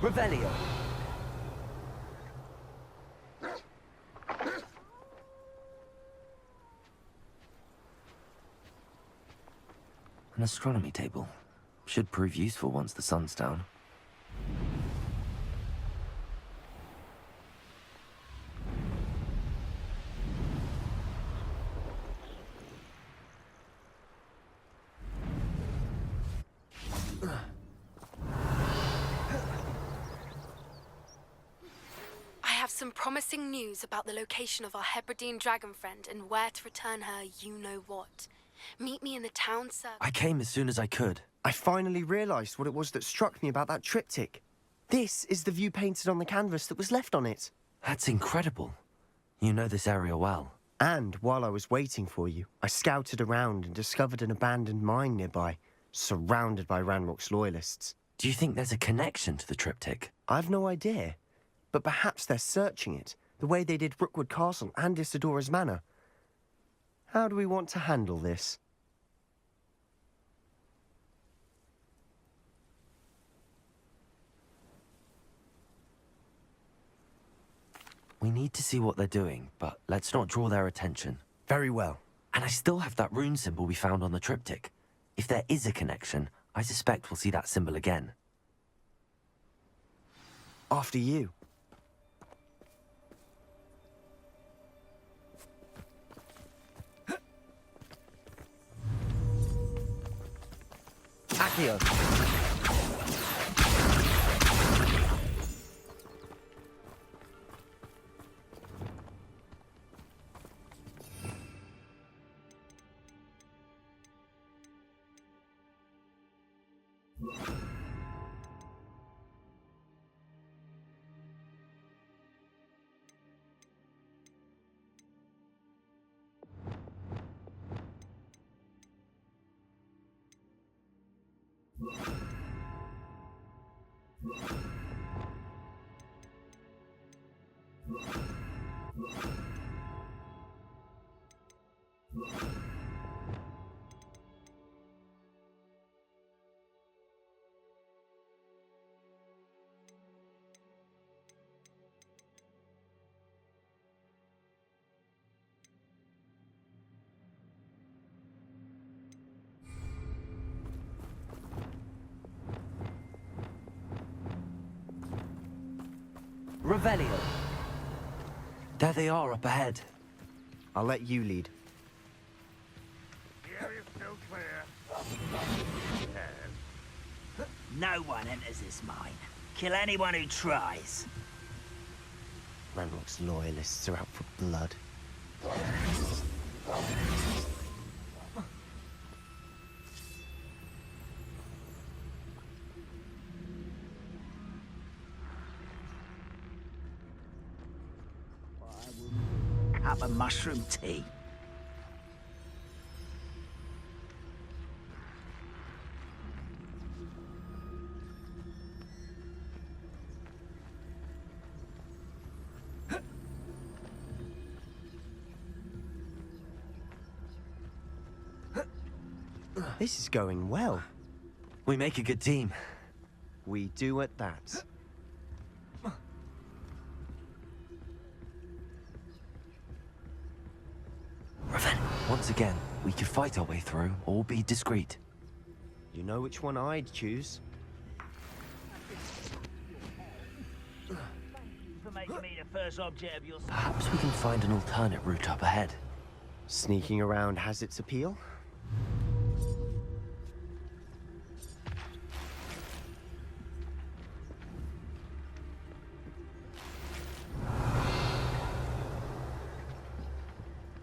Revelio. An astronomy table. Should prove useful once the sun's down. I have some promising news about the location of our Hebridean dragon friend and where to return her you-know-what. Meet me in the town circle. I came as soon as I could. I finally realised what it was that struck me about that triptych. This is the view painted on the canvas that was left on it. That's incredible. You know this area well. And while I was waiting for you, I scouted around and discovered an abandoned mine nearby, surrounded by Ranrok's loyalists. Do you think there's a connection to the triptych? I've no idea, but perhaps they're searching it, the way they did Rookwood Castle and Isidora's Manor. How do we want to handle this? We need to see what they're doing, but let's not draw their attention. Very well. And I still have that rune symbol we found on the triptych. If there is a connection, I suspect we'll see that symbol again. After you. Accio. Revelio. There they are up ahead. I'll let you lead. The area's still clear. No one enters this mine. Kill anyone who tries. Ranrok's loyalists are out for blood. Cup of mushroom tea. This is going well. We make a good team. We do at that. Once again, we could fight our way through or be discreet. You know which one I'd choose? For making me the first object of your... Perhaps we can find an alternate route up ahead. Sneaking around has its appeal.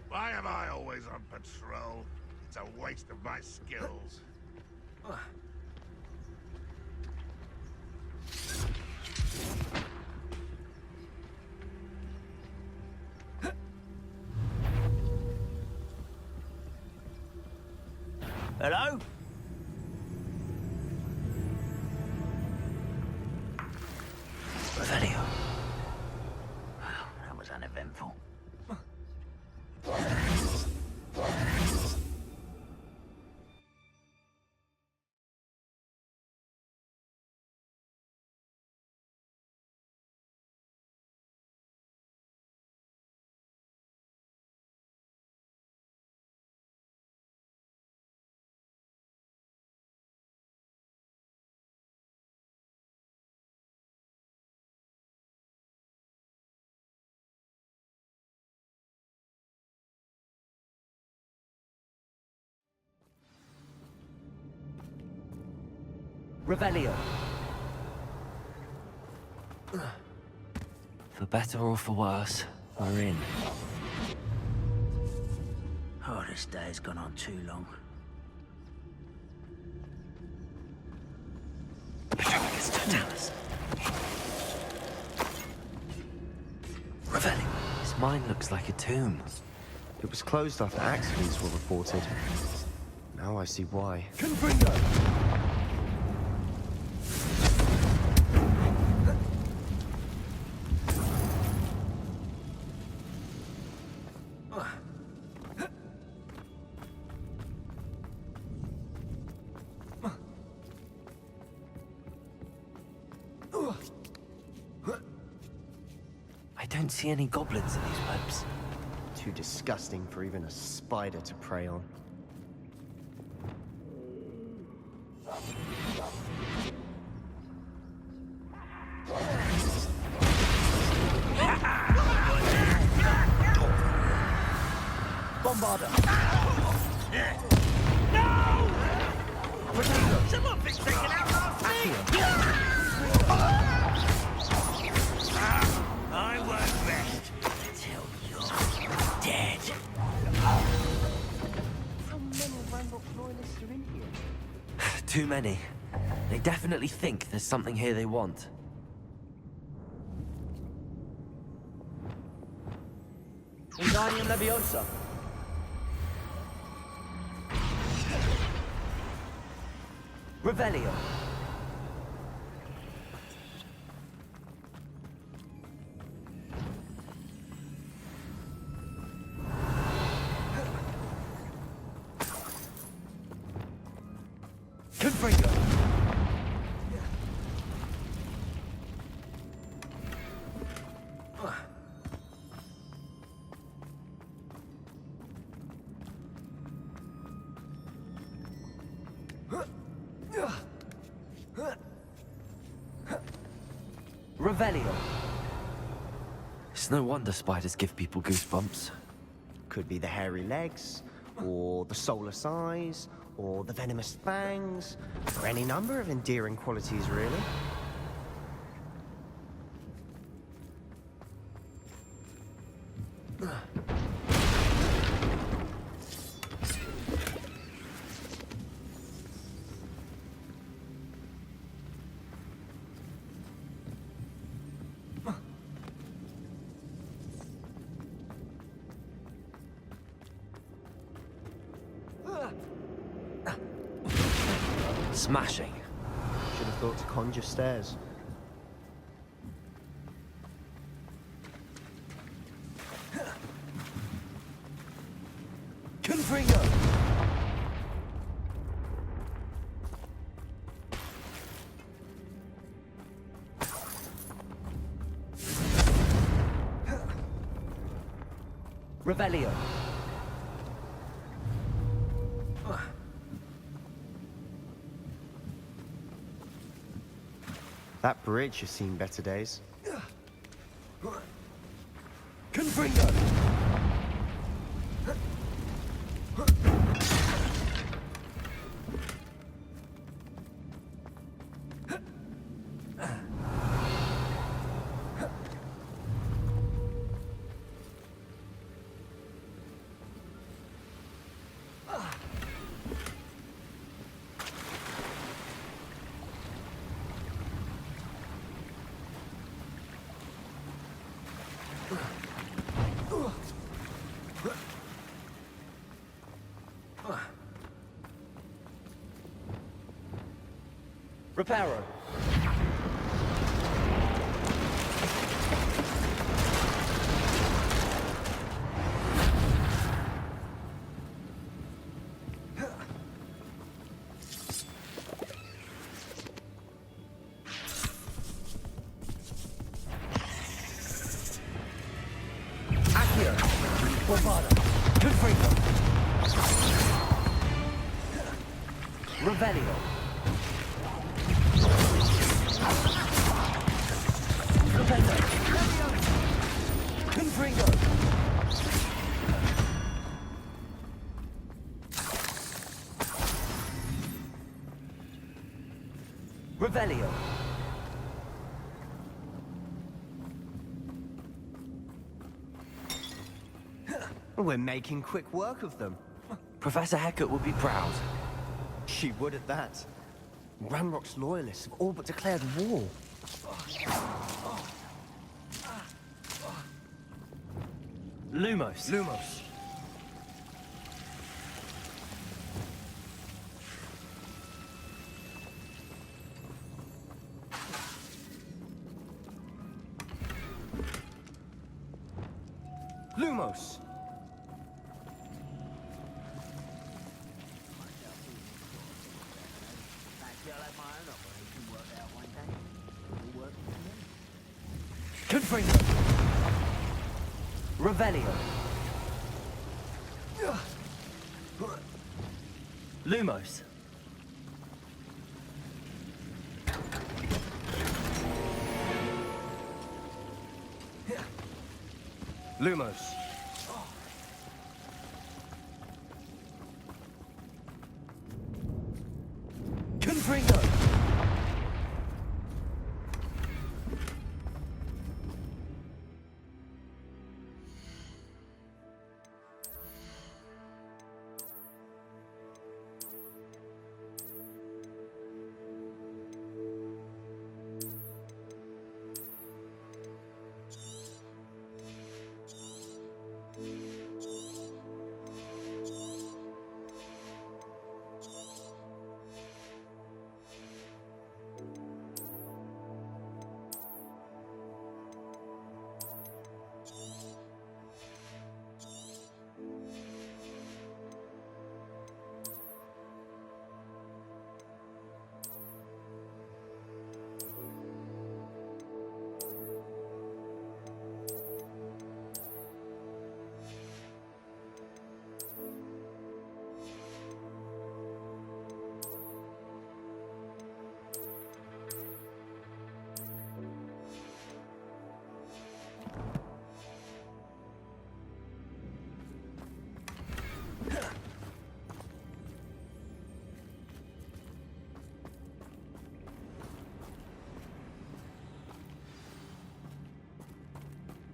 Why am I always on patrol? It's a waste of my skills. Hello? Revelio. Wow, that was uneventful. Revelio. For better or for worse, we're in. Oh, this day's gone on too long. Petrocus Totalis. Revelio. This mine looks like a tomb. It was closed after accidents were reported. Now I see why. Confringo! I don't see any goblins in these webs. Too disgusting for even a spider to prey on. Bombarder! No! Someone been taken out last week! I won't rest till you're dead. How many ranrok loyalists are in here? Too many. They definitely think there's something here they want. Wingardium Leviosa. Revelio. Confringo. Revelio. It's no wonder spiders give people goosebumps. Could be the hairy legs, or the soulless eyes, or the venomous fangs, or any number of endearing qualities, really. Smashing. Should have thought to conjure stairs. Confringo. Revelio. That bridge has seen better days. Confringo. Reparo. Accio. Bombarda. Confringo. Revelio. Confringo. Revelio. We're making quick work of them. Professor Hecat would be proud. She would at that. Ranrock's loyalists have all but declared war. Lumos. Lumos. Lumos. Confringo. Revelio. Lumos. Lumos. Confringo.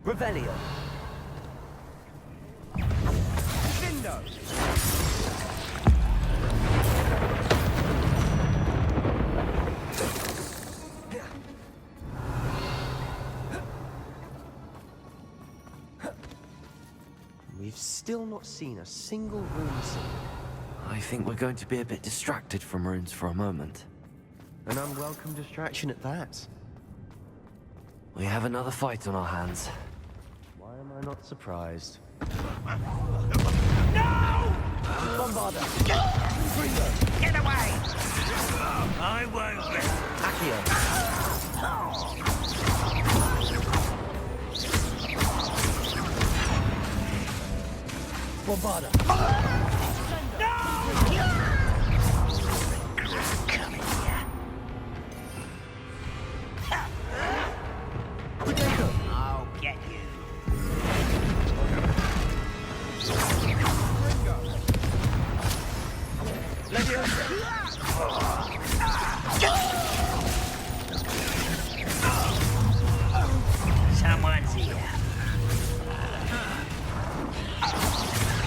Revelio. Vindo. We've still not seen a single rune symbol. I think we're going to be a bit distracted from runes for a moment. An unwelcome distraction at that. We have another fight on our hands. Why am I not surprised? Bombarda. Get away! I won't let Accio. Bombarda. coming here. I'll get you. Someone's here.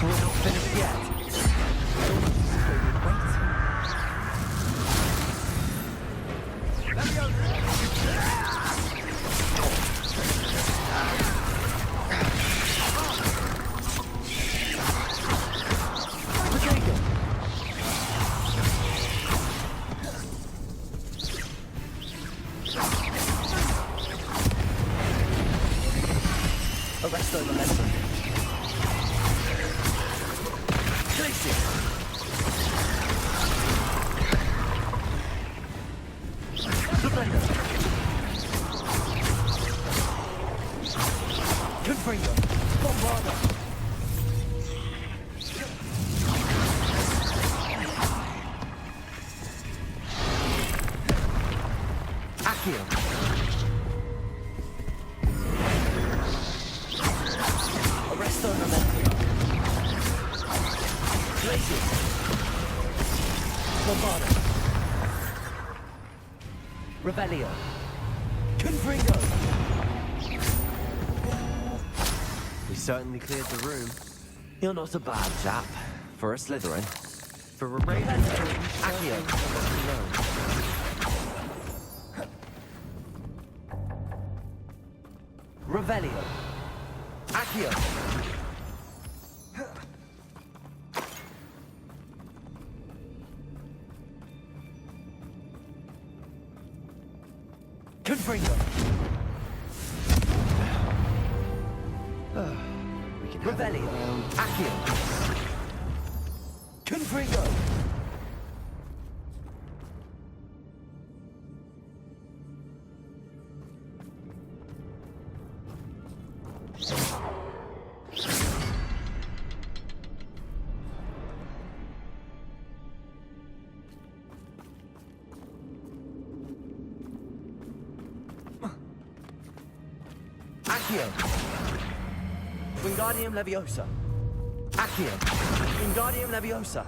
We're not finished yet. Arresto momentum. Tracy. Defender. Confringo. Bombarda. Accio. Arresto momentum. Tracy. Bombarda. Revelio. Confringo. We certainly cleared the room. You're not a bad chap. For a Slytherin. For a Ravenclaw, you Accio. certainly know. Revelio. Accio. Confringo. We can have a Revelio. look around. Accio. Confringo. Accio. Wingardium Leviosa. Accio. Wingardium Leviosa.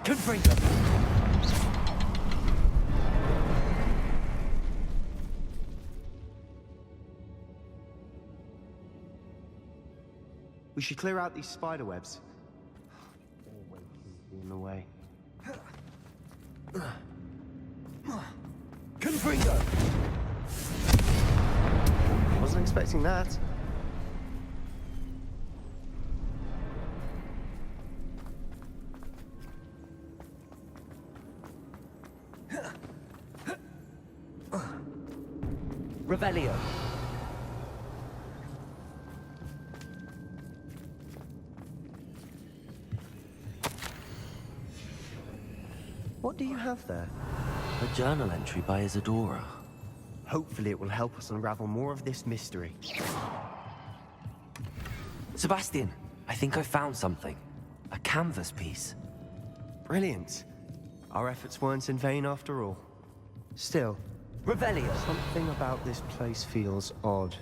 Confringo. We should clear out these spider webs. Always in the way. Confringo. Wasn't expecting that. Revelio. What do you have there? A journal entry by Isadora. Hopefully it will help us unravel more of this mystery. Sebastian, I think I found something. A canvas piece. Brilliant. Our efforts weren't in vain after all. Still, Revelio. something about this place feels odd.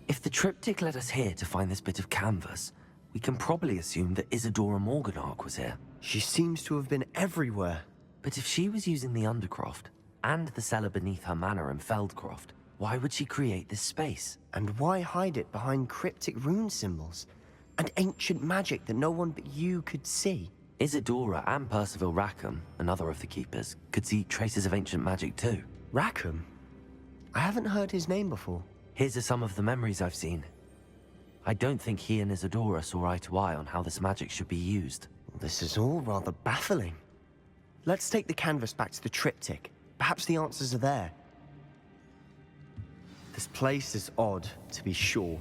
If the triptych led us here to find this bit of canvas, we can probably assume that Isadora Morganark was here. She seems to have been everywhere. But if she was using the Undercroft, and the cellar beneath her manor in Feldcroft, why would she create this space? And why hide it behind cryptic rune symbols? And ancient magic that no one but you could see? Isadora and Percival Rackham, another of the Keepers, could see traces of ancient magic too. Rackham? I haven't heard his name before. Here's some of the memories I've seen. I don't think he and Isadora saw eye to eye on how this magic should be used. This is all rather baffling. Let's take the canvas back to the triptych. Perhaps the answers are there. This place is odd, to be sure,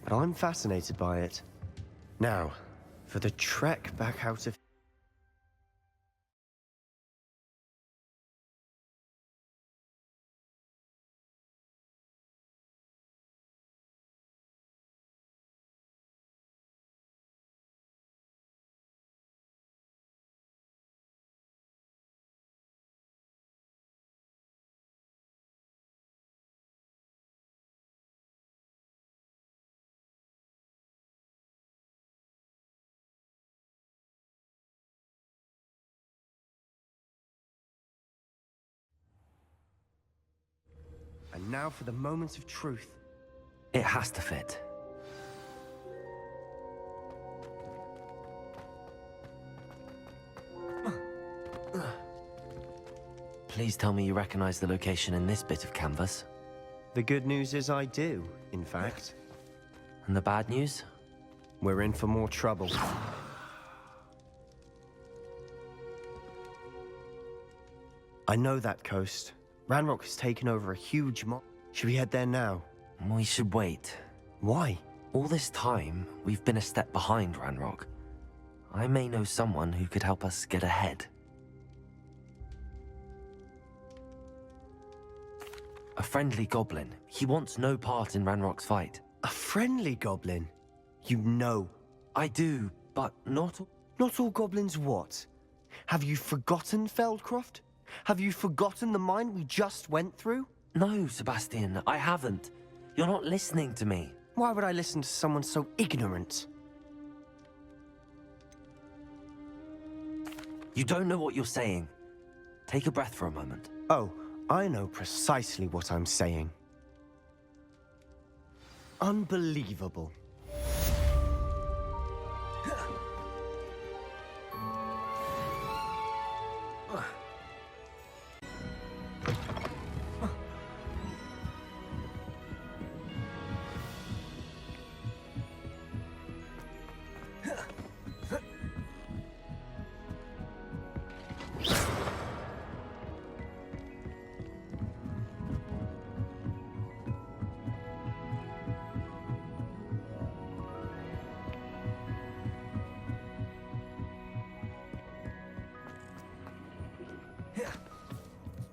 but I'm fascinated by it. Now, for the trek back out of... And now for the moments of truth. It has to fit. Please tell me you recognize the location in this bit of canvas. The good news is I do, in fact. And the bad news? We're in for more trouble. I know that coast. Ranrok has taken over a huge Should we head there now? We should wait. Why? All this time, we've been a step behind Ranrok. I may know someone who could help us get ahead. A friendly goblin. He wants no part in Ranrock's fight. A friendly goblin? You know. I do, but not... Not all goblins what? Have you forgotten Feldcroft? Have you forgotten the mine we just went through? No, Sebastian, I haven't. You're not listening to me. Why would I listen to someone so ignorant? You don't know what you're saying. Take a breath for a moment. Oh, I know precisely what I'm saying. Unbelievable.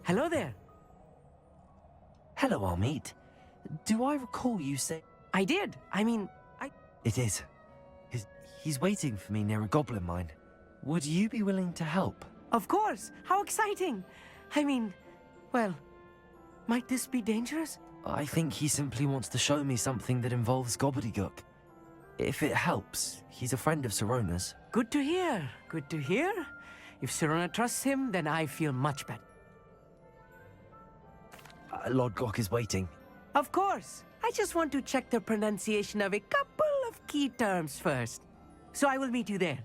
Hello there. Hello, Armit. Do I recall you say... I did. It is. He's waiting for me near a goblin mine. Would you be willing to help? Of course. How exciting. Well, might this be dangerous? I think he simply wants to show me something that involves gobbledygook. If it helps, he's a friend of Sirona's. Good to hear. Good to hear. If Sirona trusts him, then I feel much better. Lord Glock is waiting. Of course. I just want to check the pronunciation of a couple of key terms first. So I will meet you there.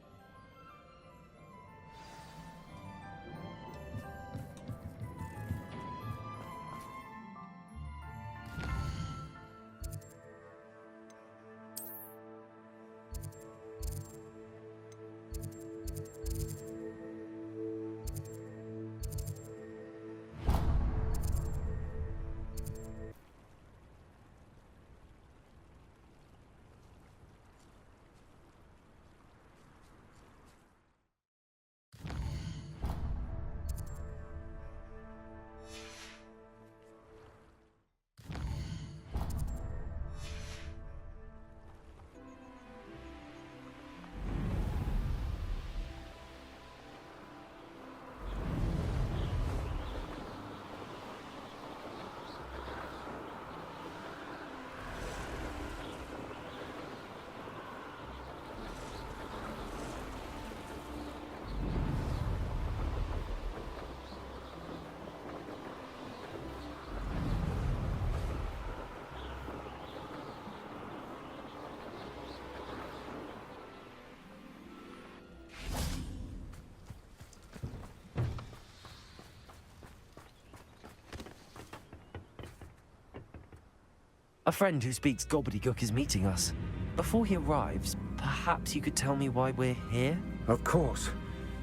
A friend who speaks gobbledygook is meeting us. Before he arrives, perhaps you could tell me why we're here? Of course.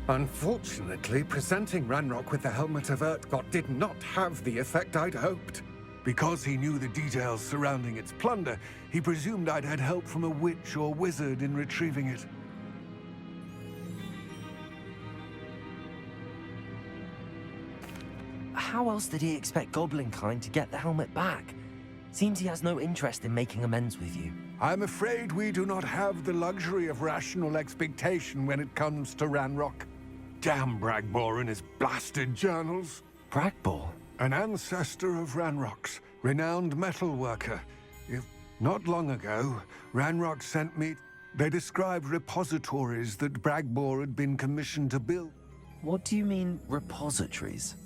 Unfortunately, presenting Ranrock with the Helmet of Urtkot did not have the effect I'd hoped. Because he knew the details surrounding its plunder, he presumed I'd had help from a witch or wizard in retrieving it. How else did he expect Goblinkind to get the helmet back? Seems he has no interest in making amends with you. I'm afraid we do not have the luxury of rational expectation when it comes to Ranrock. Damn Bragbor and his blasted journals. Bragbor? An ancestor of Ranrock's, renowned metal worker. If not long ago, Ranrock sent me... They described repositories that Bragbor had been commissioned to build. What do you mean, repositories?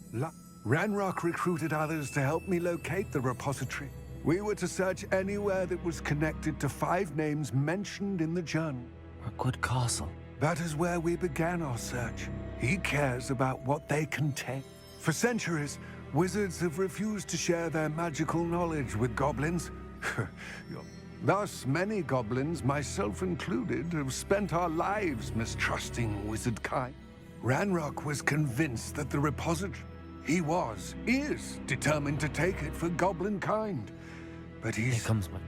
Ranrock recruited others to help me locate the repository. We were to search anywhere that was connected to 5 names mentioned in the journal. Rookwood Castle. That is where we began our search. He cares about what they contain. For centuries, wizards have refused to share their magical knowledge with goblins. Thus, many goblins, myself included, have spent our lives mistrusting wizard kind. Ranrock was convinced that the repository is determined to take it for goblin kind. But Here comes my...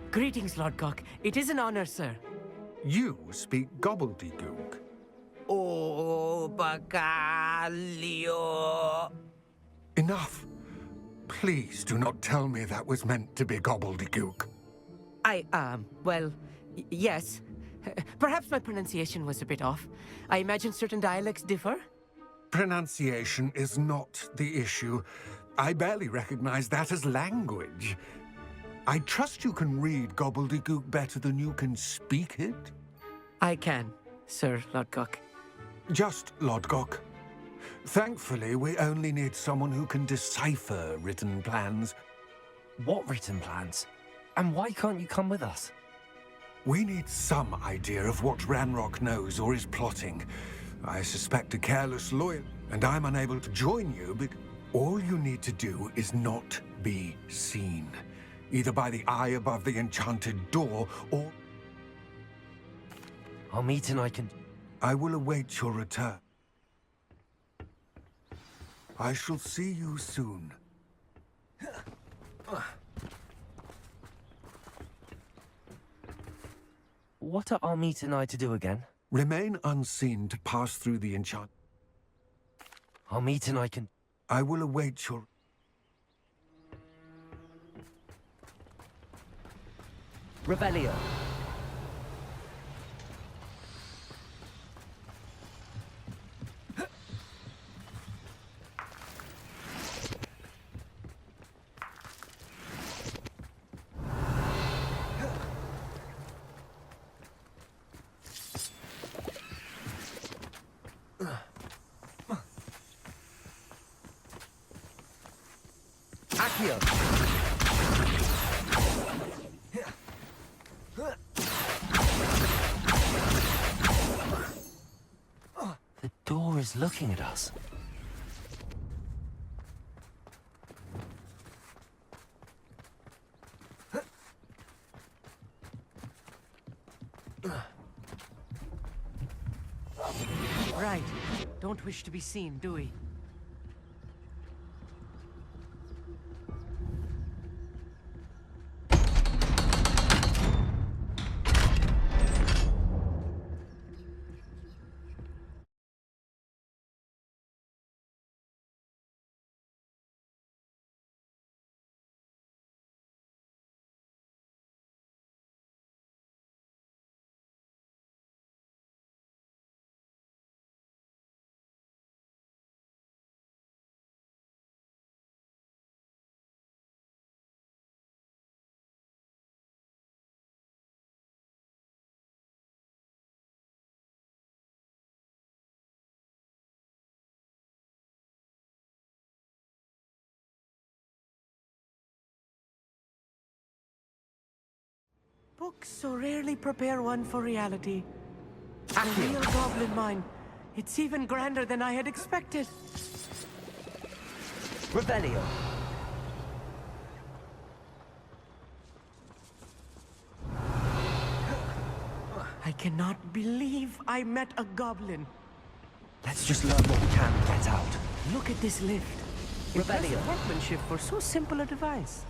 Greetings, Lord Cock. It is an honor, sir. You speak gobbledygook. Oh, Bacalio. Enough. Please do not tell me that was meant to be gobbledygook. Yes. Perhaps my pronunciation was a bit off. I imagine certain dialects differ. Pronunciation is not the issue. I barely recognize that as language. I trust you can read gobbledygook better than you can speak it? I can, Sir Lodgok. Just Lodgok. Thankfully, we only need someone who can decipher written plans. What written plans? And why can't you come with us? We need some idea of what Ranrok knows or is plotting. I suspect a careless lawyer, and I'm unable to join you, but all you need to do is not be seen. Either by the eye above the enchanted door, or... I'll meet and I can... I will await your return. I shall see you soon. What are Armit and I to do again? Remain unseen to pass through the enchant. Armit and I can... I will await your... Revelio. Accio. The door is looking at us. Right. Don't wish to be seen, do we? Books so rarely prepare one for reality. A real goblin mine. It's even grander than I had expected. Revelio. I cannot believe I met a goblin. Let's just learn what we can and get out. Look at this lift. Impressive workmanship for so simple a device.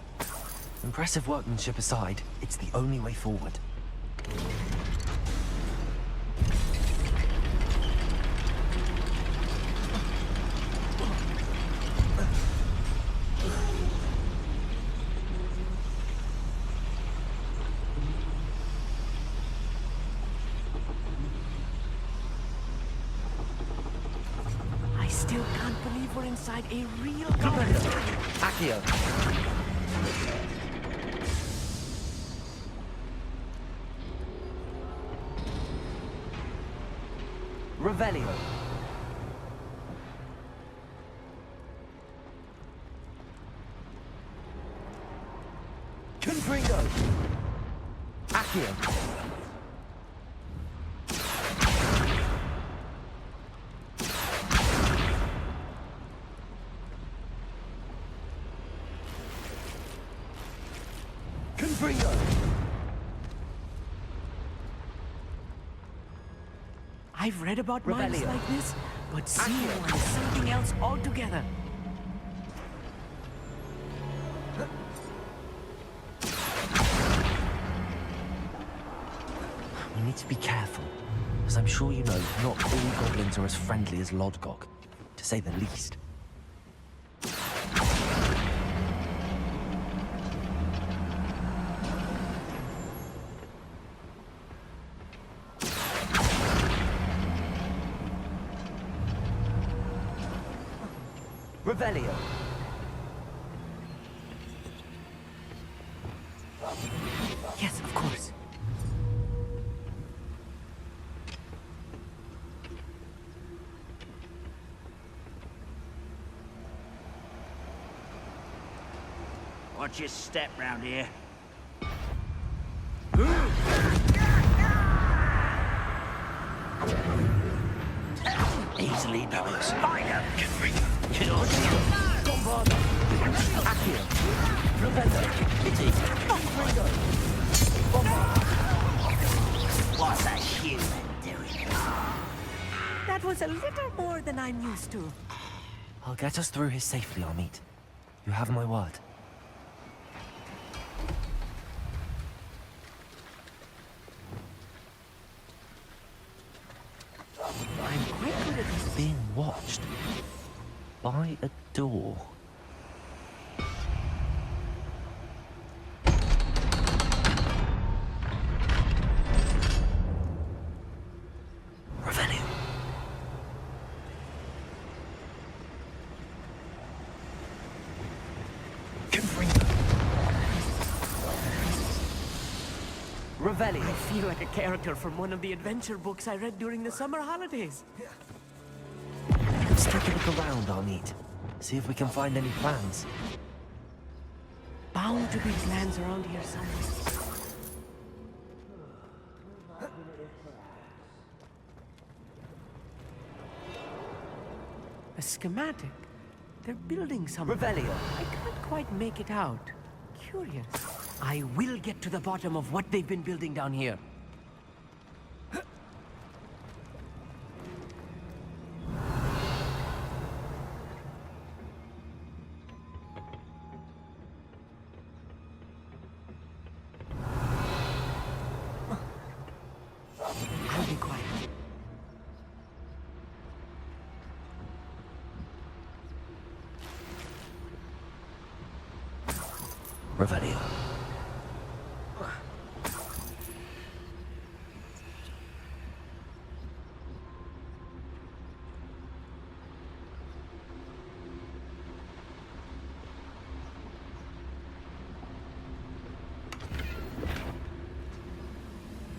Impressive workmanship aside, it's the only way forward. I still can't believe we're inside a real goblin. Accio. Revelio. Confringo. Accio. Confringo. I've read about mines Revelio. like this, but seeing one is something else altogether. We need to be careful, as I'm sure you know, not all goblins are as friendly as Lodgok, to say the least. Revelio. Yes, of course. Watch your step round here. Easily done. Find him! What's a human doing? That was a little more than I'm used to. I'll get us through here safely, Amit. You have my word. I'm quite good at this. Being watched by a door. Revelio. Revelio. I feel like a character from one of the adventure books I read during the summer holidays. Let's take a look around, Amit. See if we can find any plans. Bound to be plans around here somewhere. A schematic. They're building something. Revelio. I can't quite make it out. Curious. I will get to the bottom of what they've been building down here. I'll be quiet. Revelio.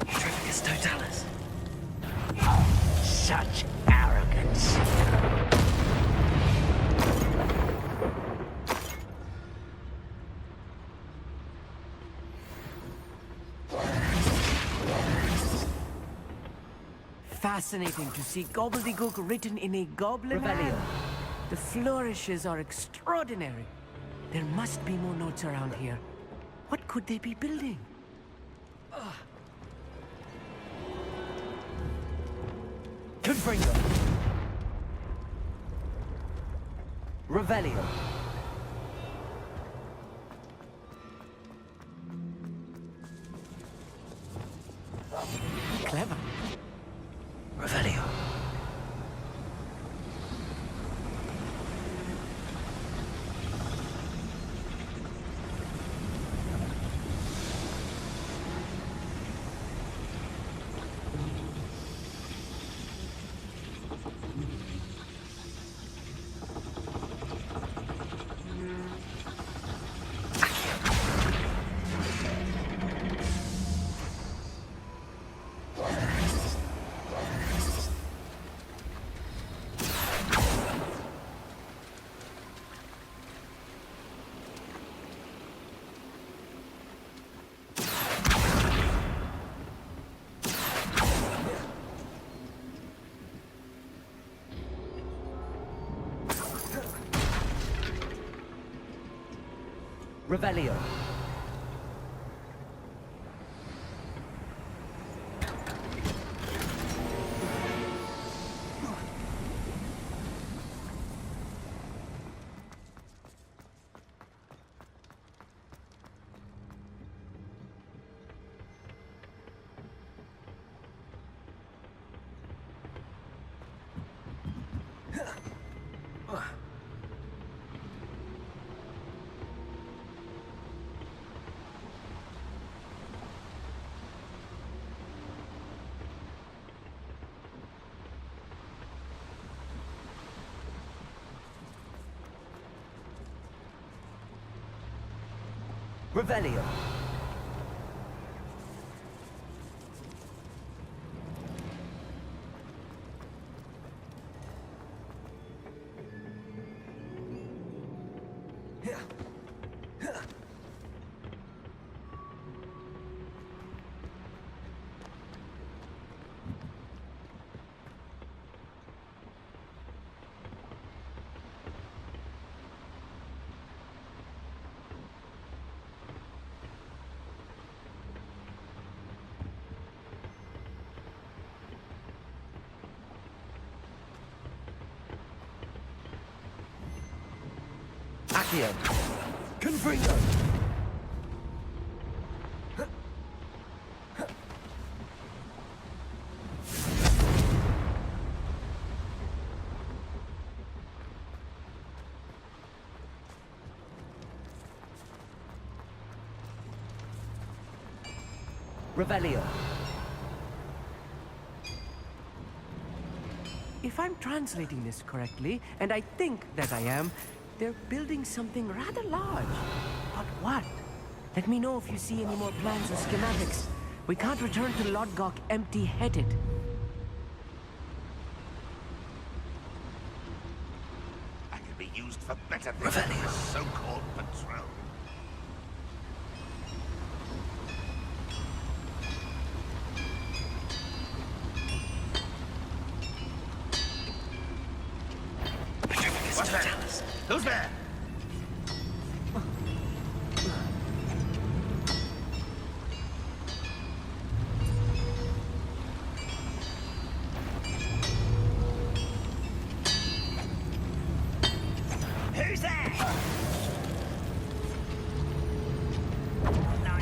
Trificus totalis. Such arrogance. Fascinating to see gobbledygook written in a goblin Revelio. hand. The flourishes are extraordinary. There must be more notes around here. What could they be building? Confringo. Revelio. Clever. Revelio. Revelio. Revelio. Accio. Confringo. Revelio. If I'm translating this correctly, and I think that I am, they're building something rather large. But what? Let me know if you see any more plans or schematics. We can't return to Lodgok empty-headed. I could be used for better things than this so-called patrol. What's that? Who's there? Who's there?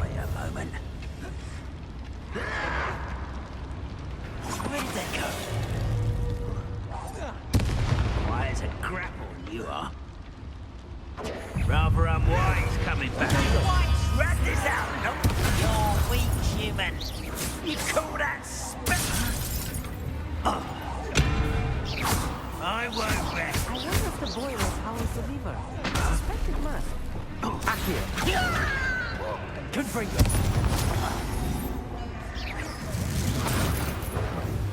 Wait a moment. Where did they go? Why, it's a grapple, you are. Rather unwise coming back. Rat this out, no? You're weak, human. You call that spit? Oh. I won't rest. I wonder if the boiler powers the lever. I suspect it must. Accio. Confringo.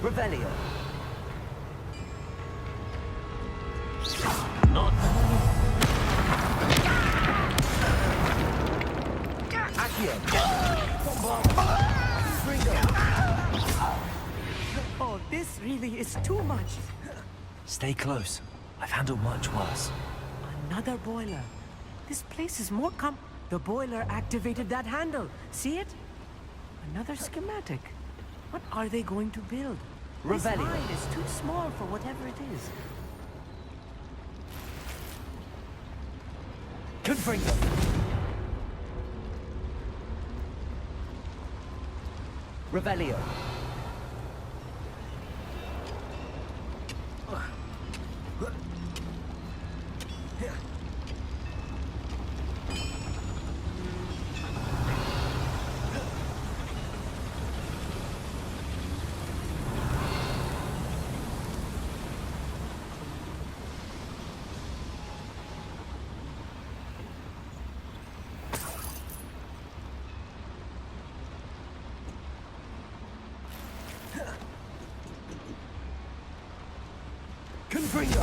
Revelio. Not Accio. Confringo. Oh, this really is too much. Stay close. I've handled much worse. Another boiler. This place is more The boiler activated that handle. See it? Another schematic. What are they going to build? This Revelio. mine is too small for whatever it is. Confringo. Revelio. Confringo.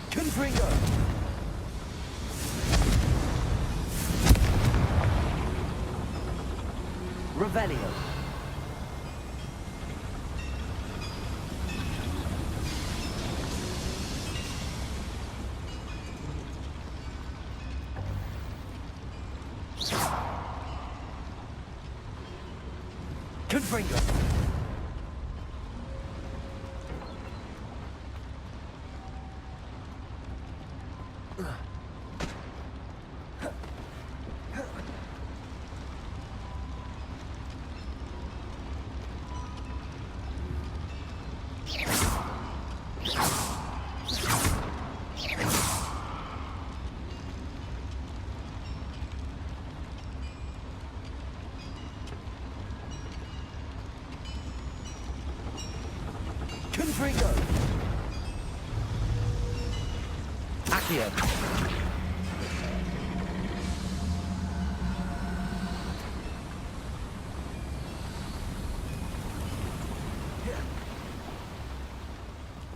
Confringo. Revelio. Confringo. Accio.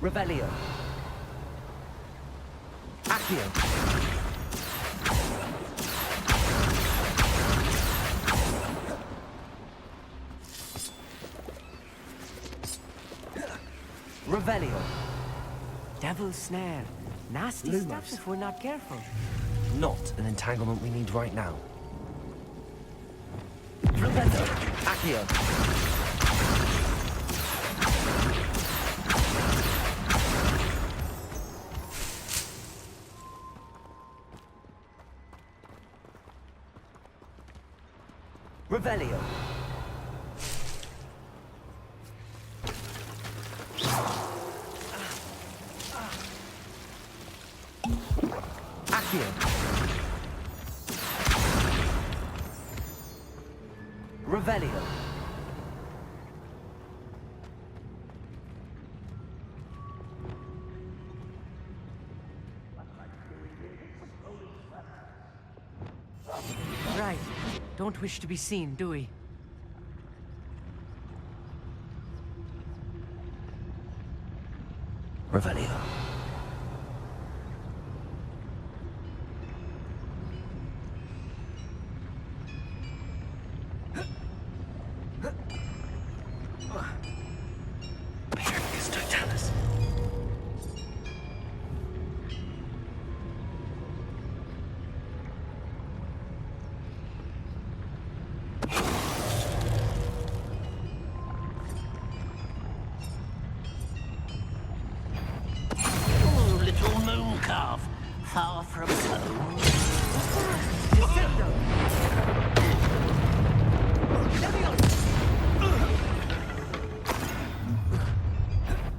Revelio. Accio. Revelio. Devil's snare. Nasty Lumos. stuff if we're not careful. Not an entanglement we need right now. Revelio. Accio. Revelio. Accio. Revelio. Right. Don't wish to be seen, do we? Revelio. Perinicus totalus. Oh, little moon calf. Far from home.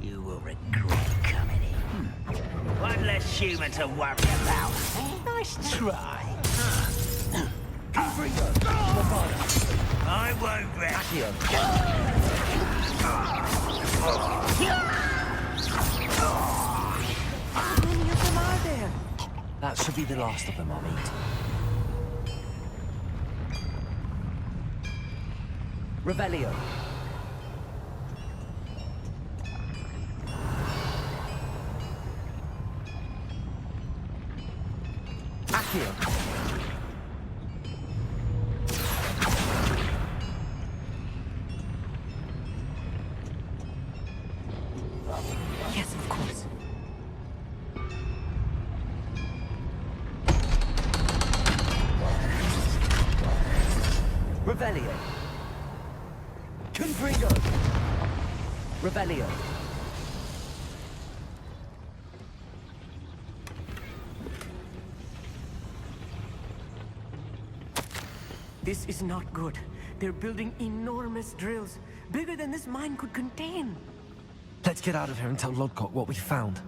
You will regret coming in. One less human to worry about. Nice try. I won't rest. Accio. How many of them are there? That should be the last of them I'll meet. Revelio. Accio. Yes, of course. Revelio. Confringo. Revelio. This is not good. They're building enormous drills, bigger than this mine could contain. Let's get out of here and tell Lodcock what we found.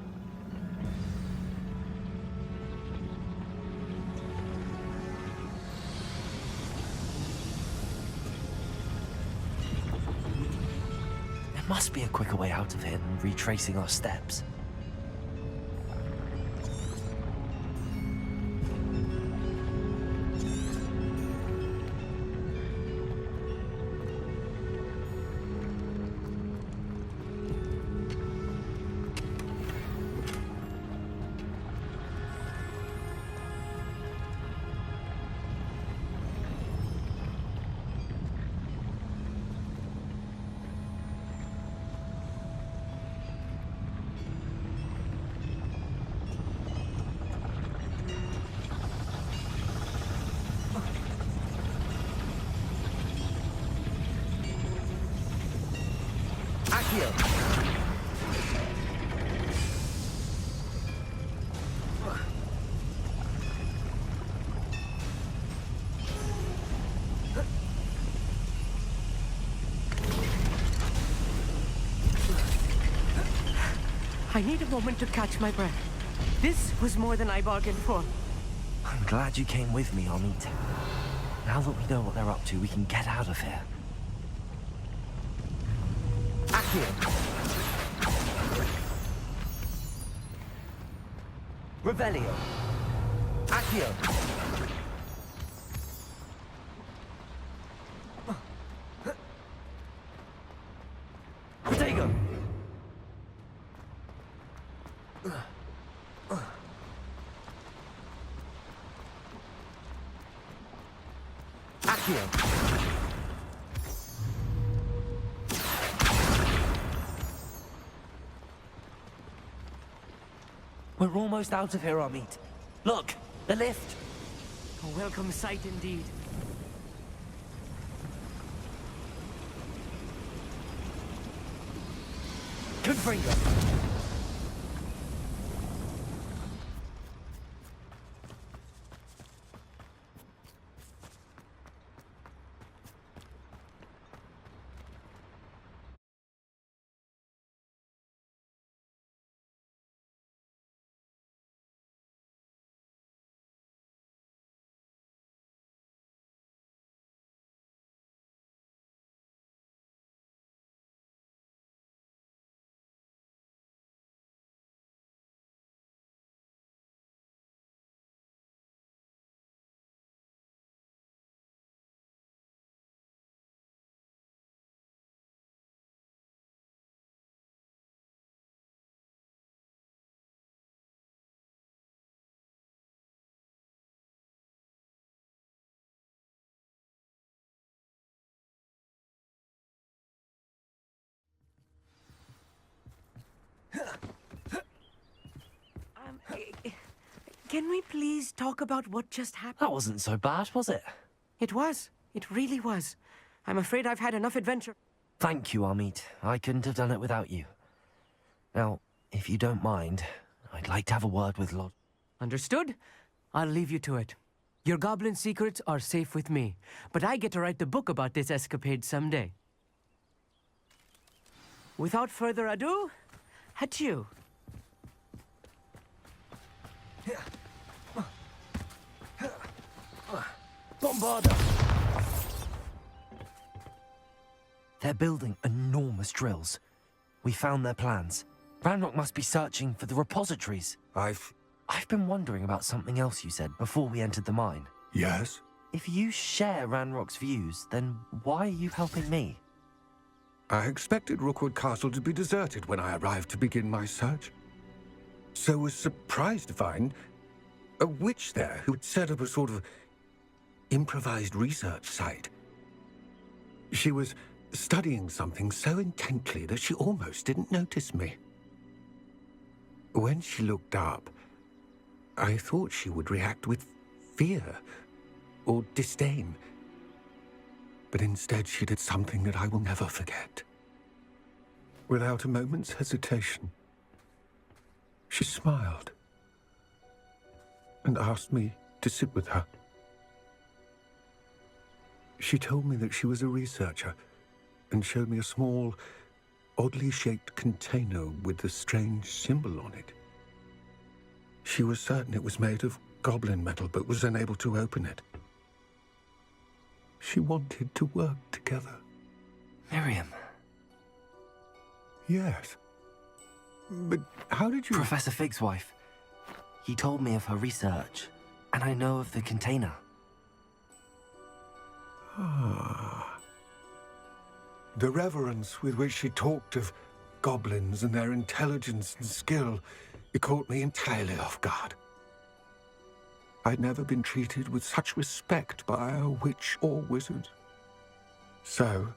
There must be a quicker way out of here than retracing our steps. Accio. I need a moment to catch my breath. This was more than I bargained for. I'm glad you came with me, Amit. Now that we know what they're up to, we can get out of here. Accio. Revelio. Accio. Protego. Accio. We're almost out of here, Amit. Look, the lift. A welcome sight indeed. Confringo. Can we please talk about what just happened? That wasn't so bad, was it? It was. It really was. I'm afraid I've had enough adventure. Thank you, Amit. I couldn't have done it without you. Now, if you don't mind, I'd like to have a word with Lord. Understood? I'll leave you to it. Your goblin secrets are safe with me, but I get to write the book about this escapade someday. Without further ado, adieu. Bombarda! They're building enormous drills. We found their plans. Ranrok must be searching for the repositories. I've been wondering about something else you said before we entered the mine. Yes? If you share Ranrock's views, then why are you helping me? I expected Rookwood Castle to be deserted when I arrived to begin my search. So was surprised to find a witch there who'd set up a sort of improvised research site. She was studying something so intently that she almost didn't notice me. When she looked up, I thought she would react with fear or disdain. But instead she did something that I will never forget. Without a moment's hesitation, she smiled and asked me to sit with her. She told me that she was a researcher and showed me a small, oddly shaped container with a strange symbol on it. She was certain it was made of goblin metal, but was unable to open it. She wanted to work together. Miriam. Yes. But how did you... Professor Fig's wife. He told me of her research, and I know of the container. Ah. The reverence with which she talked of goblins and their intelligence and skill, it caught me entirely off guard. I'd never been treated with such respect by a witch or wizard. So,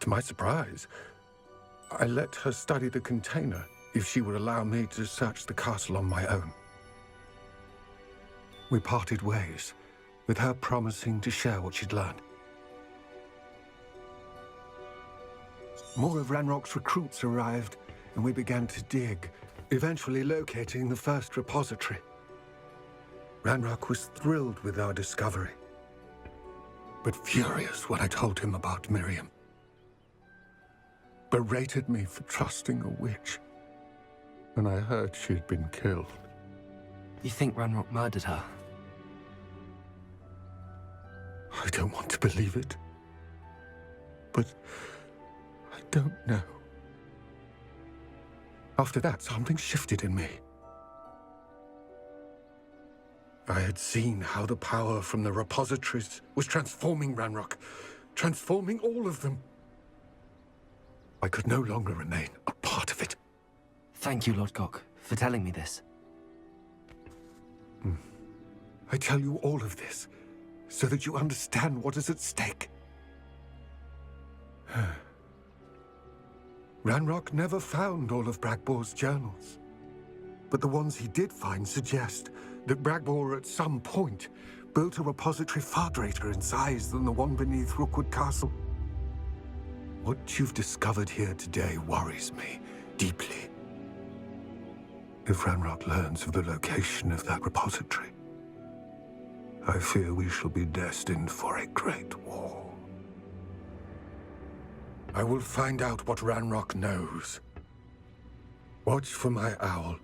to my surprise, I let her study the container if she would allow me to search the castle on my own. We parted ways, with her promising to share what she'd learned. More of Ranrock's recruits arrived, and we began to dig, eventually locating the first repository. Ranrock was thrilled with our discovery, but furious when I told him about Miriam. Berated me for trusting a witch, and I heard she'd been killed. You think Ranrock murdered her? I don't want to believe it, but I don't know. After that, something shifted in me. I had seen how the power from the repositories was transforming Ranrok, transforming all of them. I could no longer remain a part of it. Thank you, Lord Gok, for telling me this. I tell you all of this so that you understand what is at stake. Ranrok never found all of Bragbor's journals. But the ones he did find suggest that Bragbor at some point built a repository far greater in size than the one beneath Rookwood Castle. What you've discovered here today worries me deeply. If Ranrok learns of the location of that repository, I fear we shall be destined for a great war. I will find out what Ranrok knows. Watch for my owl